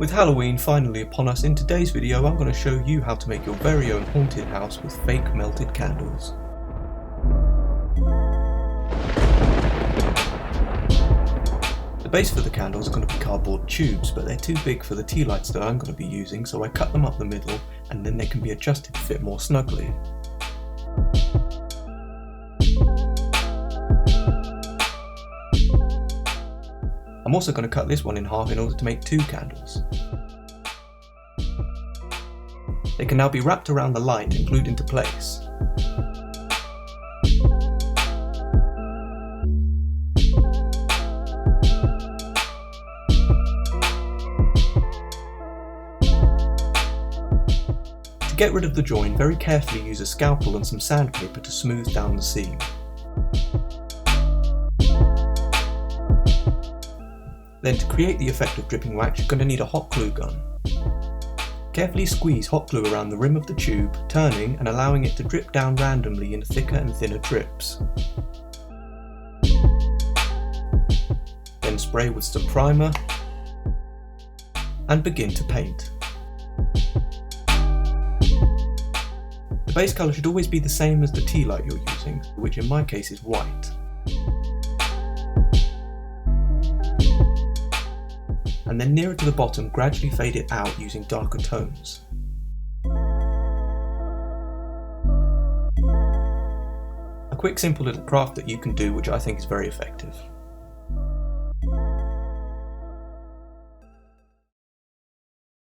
With Halloween finally upon us, in today's video I'm going to show you how to make your very own haunted house with fake melted candles. The base for the candles are going to be cardboard tubes, but they're too big for the tea lights that I'm going to be using, so I cut them up the middle and then they can be adjusted to fit more snugly. I'm also going to cut this one in half in order to make two candles. They can now be wrapped around the light and glued into place. To get rid of the join, very carefully use a scalpel and some sandpaper to smooth down the seam. Then to create the effect of dripping wax, you're going to need a hot glue gun. Carefully squeeze hot glue around the rim of the tube, turning and allowing it to drip down randomly in thicker and thinner drips. Then spray with some primer and begin to paint. The base colour should always be the same as the tea light you're using, which in my case is white. And then nearer to the bottom, gradually fade it out using darker tones. A quick simple little craft that you can do, which I think is very effective.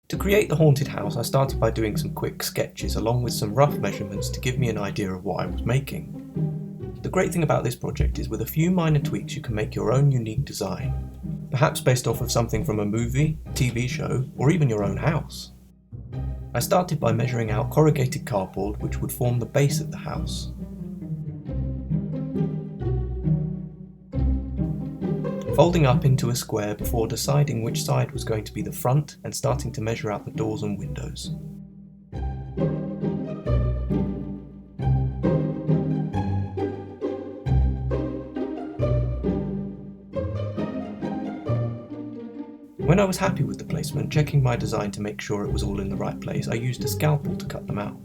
To create the haunted house, I started by doing some quick sketches along with some rough measurements to give me an idea of what I was making. The great thing about this project is with a few minor tweaks you can make your own unique design. Perhaps based off of something from a movie, TV show, or even your own house. I started by measuring out corrugated cardboard which would form the base of the house. Folding up into a square before deciding which side was going to be the front and starting to measure out the doors and windows. When I was happy with the placement, checking my design to make sure it was all in the right place, I used a scalpel to cut them out.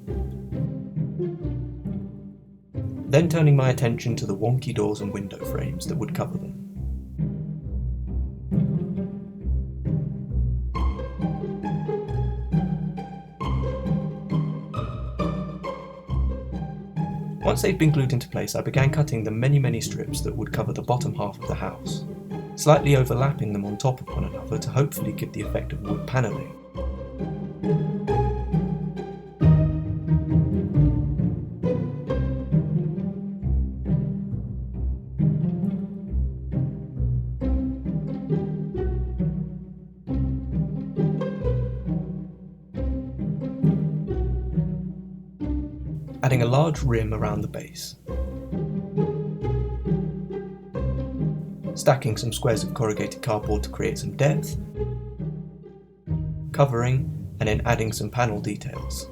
Then turning my attention to the wonky doors and window frames that would cover them. Once they'd been glued into place, I began cutting the many strips that would cover the bottom half of the house, slightly overlapping them on top of one another to hopefully give the effect of wood panelling. Adding a large rim around the base. Stacking some squares of corrugated cardboard to create some depth, covering, and then adding some panel details.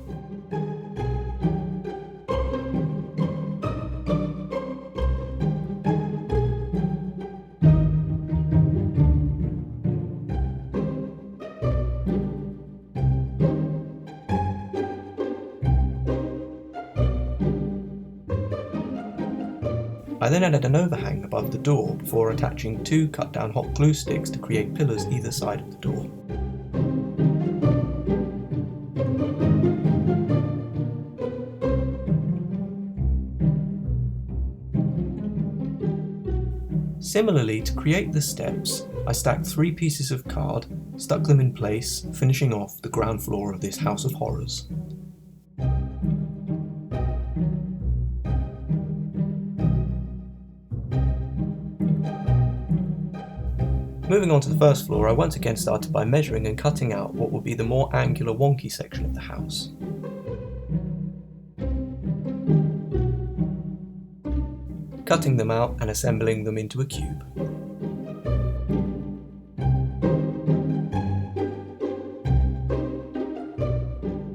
I then added an overhang above the door before attaching two cut down hot glue sticks to create pillars either side of the door. Similarly, to create the steps, I stacked 3 pieces of card, stuck them in place, finishing off the ground floor of this house of horrors. Moving on to the first floor, I once again started by measuring and cutting out what would be the more angular wonky section of the house. Cutting them out and assembling them into a cube.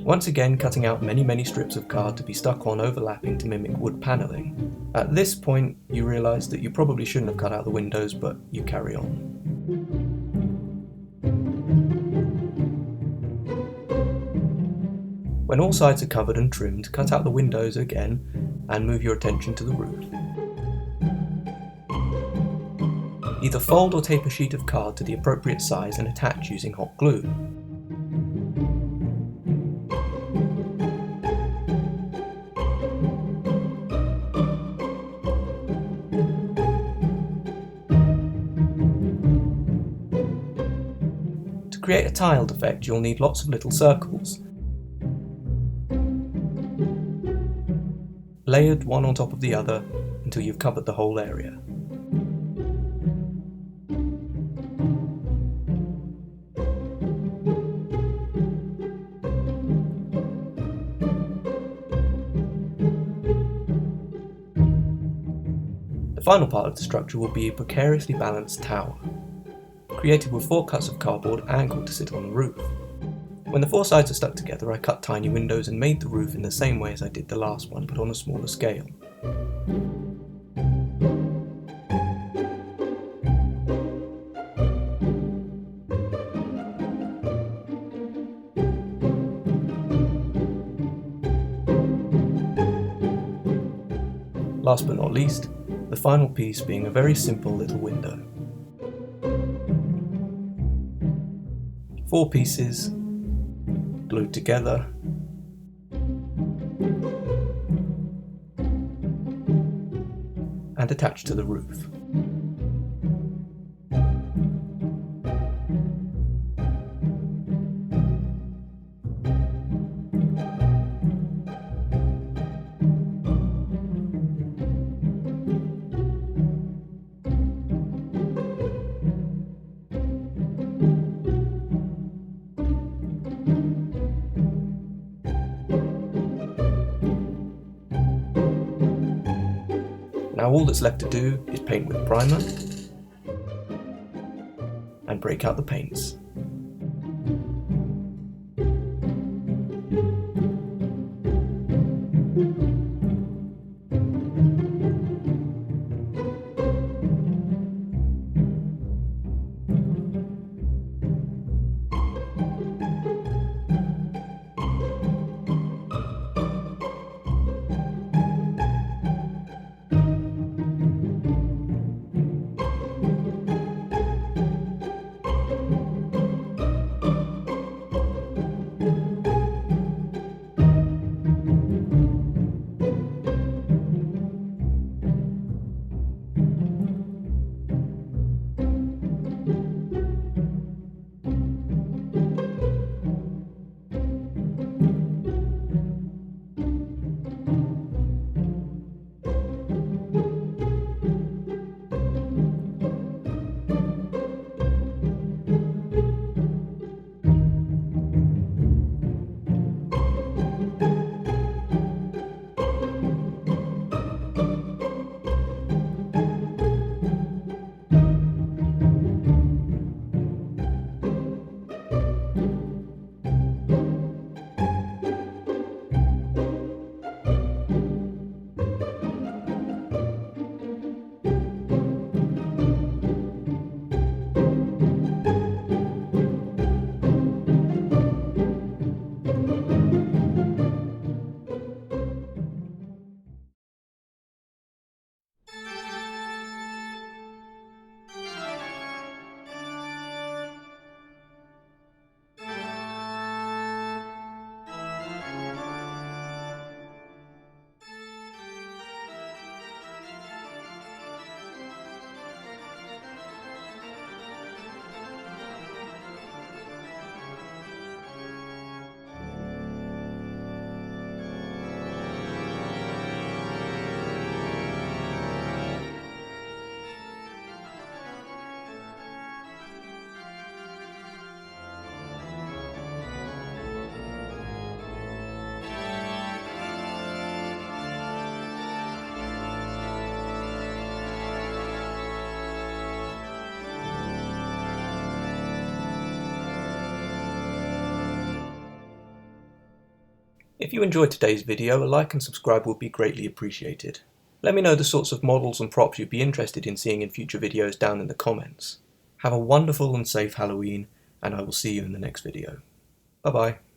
Once again cutting out many strips of card to be stuck on overlapping to mimic wood panelling. At this point you realise that you probably shouldn't have cut out the windows, but you carry on. When all sides are covered and trimmed, cut out the windows again and move your attention to the roof. Either fold or tape a sheet of card to the appropriate size and attach using hot glue. To create a tiled effect, you'll need lots of little circles, layered one on top of the other until you've covered the whole area. The final part of the structure will be a precariously balanced tower, created with 4 cuts of cardboard angled to sit on the roof. When the 4 sides are stuck together, I cut tiny windows and made the roof in the same way as I did the last one, but on a smaller scale. Last but not least, the final piece being a very simple little window. 4 pieces, glued together, and attached to the roof. Now all that's left to do is paint with primer and break out the paints. If you enjoyed today's video, a like and subscribe would be greatly appreciated. Let me know the sorts of models and props you'd be interested in seeing in future videos down in the comments. Have a wonderful and safe Halloween, and I will see you in the next video. Bye bye.